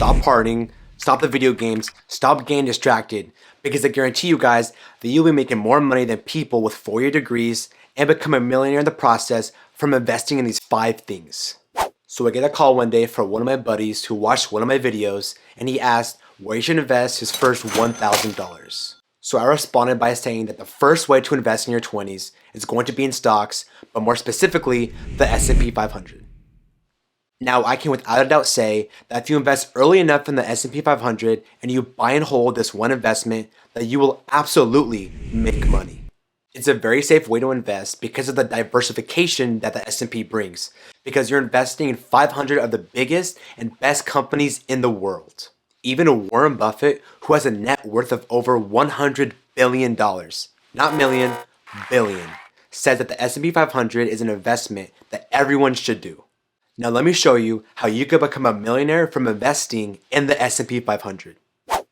stop partying, stop the video games, stop getting distracted, because I guarantee you guys that you'll be making more money than people with 4-year degrees and become a millionaire in the process from investing in these 5 things. So I get a call one day from one of my buddies who watched one of my videos, and he asked where he should invest his first $1,000. So I responded by saying that the first way to invest in your 20s is going to be in stocks, but more specifically, the S&P 500. Now, I can without a doubt say that if you invest early enough in the S&P 500 and you buy and hold this one investment, that you will absolutely make money. It's a very safe way to invest because of the diversification that the S&P brings, because you're investing in 500 of the biggest and best companies in the world. Even Warren Buffett, who has a net worth of over $100 billion, not million, billion, says that the S&P 500 is an investment that everyone should do. Now let me show you how you could become a millionaire from investing in the S&P 500.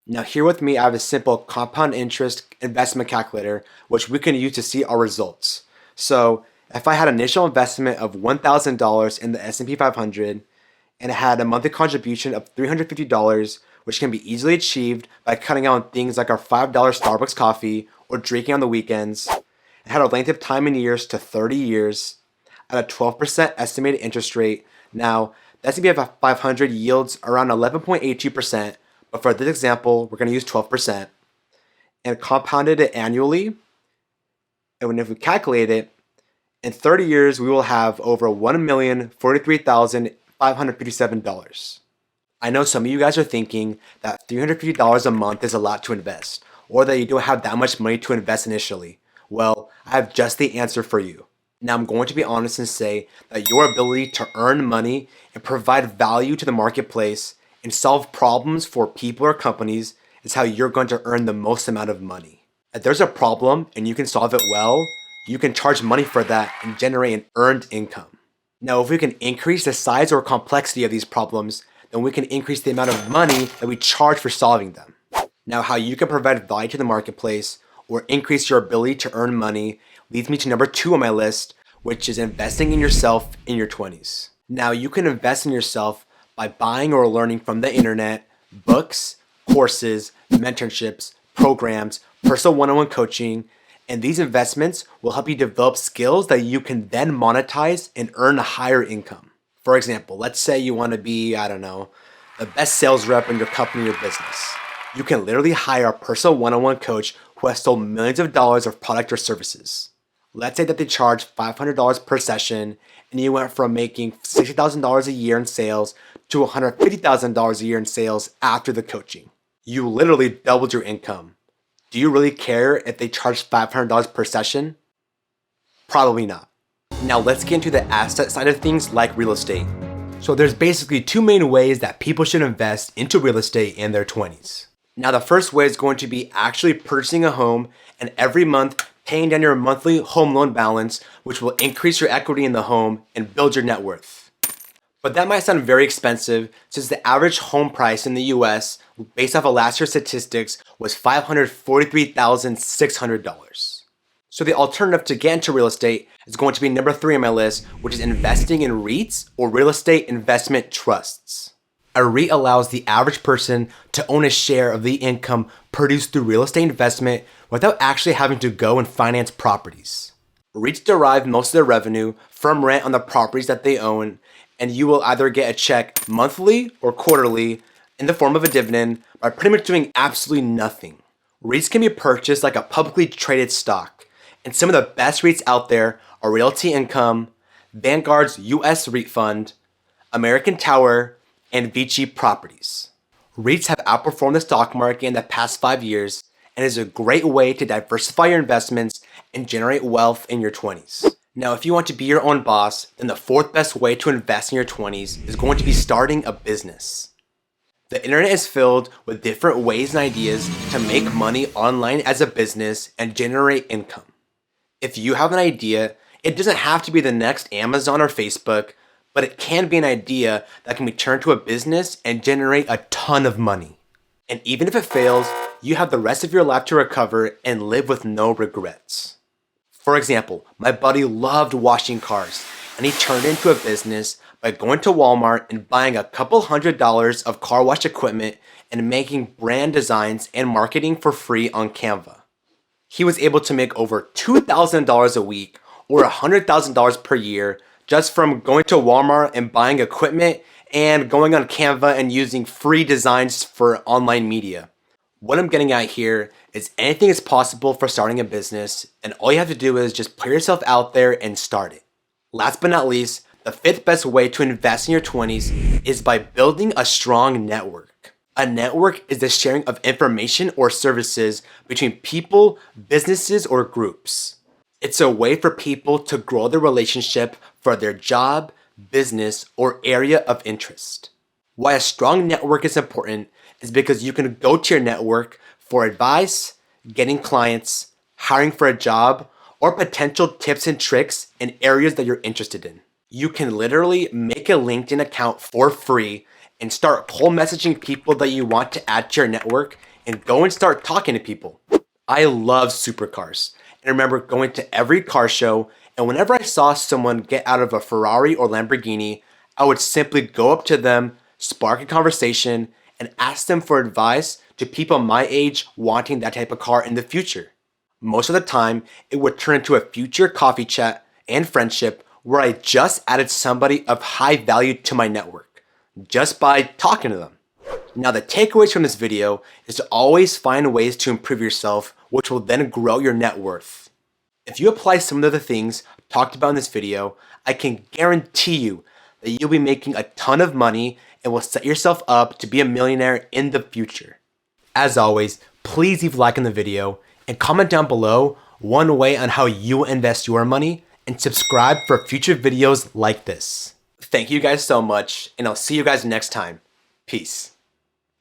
Now here with me I have a simple compound interest investment calculator which we can use to see our results. So if I had an initial investment of $1,000 in the S&P 500 and I had a monthly contribution of $350, which can be easily achieved by cutting out on things like our $5 Starbucks coffee or drinking on the weekends, I had a length of time in years to 30 years at a 12% estimated interest rate. Now, the S&P 500 yields around 11.82%, but for this example, we're going to use 12%, and compounded it annually. And if we calculate it, in 30 years, we will have over $1,043,557. I know some of you guys are thinking that $350 a month is a lot to invest, or that you don't have that much money to invest initially. Well, I have just the answer for you. Now I'm going to be honest and say that your ability to earn money and provide value to the marketplace and solve problems for people or companies is how you're going to earn the most amount of money. If there's a problem and you can solve it well, you can charge money for that and generate an earned income. Now if we can increase the size or complexity of these problems, then we can increase the amount of money that we charge for solving them. Now how you can provide value to the marketplace or increase your ability to earn money leads me to number 2 on my list, which is investing in yourself in your 20s. Now you can invest in yourself by buying or learning from the internet, books, courses, mentorships, programs, personal one-on-one coaching, and these investments will help you develop skills that you can then monetize and earn a higher income. For example, let's say you want to be, the best sales rep in your company or business. You can literally hire a personal one-on-one coach who has sold millions of dollars of product or services. Let's say that they charge $500 per session and you went from making $60,000 a year in sales to $150,000 a year in sales after the coaching. You literally doubled your income. Do you really care if they charge $500 per session? Probably not. Now let's get into the asset side of things like real estate. So there's basically 2 main ways that people should invest into real estate in their 20s. Now the first way is going to be actually purchasing a home and every month paying down your monthly home loan balance, which will increase your equity in the home and build your net worth. But that might sound very expensive since the average home price in the US, based off of last year's statistics, was $543,600. So the alternative to get into real estate is going to be number 3 on my list, which is investing in REITs or real estate investment trusts. A REIT allows the average person to own a share of the income produced through real estate investment without actually having to go and finance properties. REITs derive most of their revenue from rent on the properties that they own, and you will either get a check monthly or quarterly in the form of a dividend by pretty much doing absolutely nothing. REITs can be purchased like a publicly traded stock, and some of the best REITs out there are Realty Income, Vanguard's US REIT Fund, American Tower, and Vici Properties. REITs have outperformed the stock market in the past 5 years and is a great way to diversify your investments and generate wealth in your 20s. Now, if you want to be your own boss, then the 4th best way to invest in your 20s is going to be starting a business. The internet is filled with different ways and ideas to make money online as a business and generate income. If you have an idea, it doesn't have to be the next Amazon or Facebook, but it can be an idea that can be turned to a business and generate a ton of money. And even if it fails, you have the rest of your life to recover and live with no regrets. For example, my buddy loved washing cars, and he turned it into a business by going to Walmart and buying a couple $100s of car wash equipment and making brand designs and marketing for free on Canva. He was able to make over $2,000 a week or $100,000 per year just from going to Walmart and buying equipment and going on Canva and using free designs for online media. What I'm getting at here is anything is possible for starting a business, and all you have to do is just put yourself out there and start it. Last but not least, the fifth best way to invest in your 20s is by building a strong network. A network is the sharing of information or services between people, businesses, or groups. It's a way for people to grow their relationship for their job, business, or area of interest. Why a strong network is important is because you can go to your network for advice, getting clients, hiring for a job, or potential tips and tricks in areas that you're interested in. You can literally make a LinkedIn account for free and start cold messaging people that you want to add to your network and go and start talking to people. I love supercars and remember going to every car show, and whenever I saw someone get out of a Ferrari or Lamborghini, I would simply go up to them, spark a conversation, and ask them for advice to people my age wanting that type of car in the future. Most of the time, it would turn into a future coffee chat and friendship where I just added somebody of high value to my network, just by talking to them. Now the takeaways from this video is to always find ways to improve yourself, which will then grow your net worth. If you apply some of the things talked about in this video, I can guarantee you that you'll be making a ton of money and will set yourself up to be a millionaire in the future. As always, please leave a like on the video and comment down below one way on how you invest your money, and subscribe for future videos like this. Thank you guys so much, and I'll see you guys next time. Peace.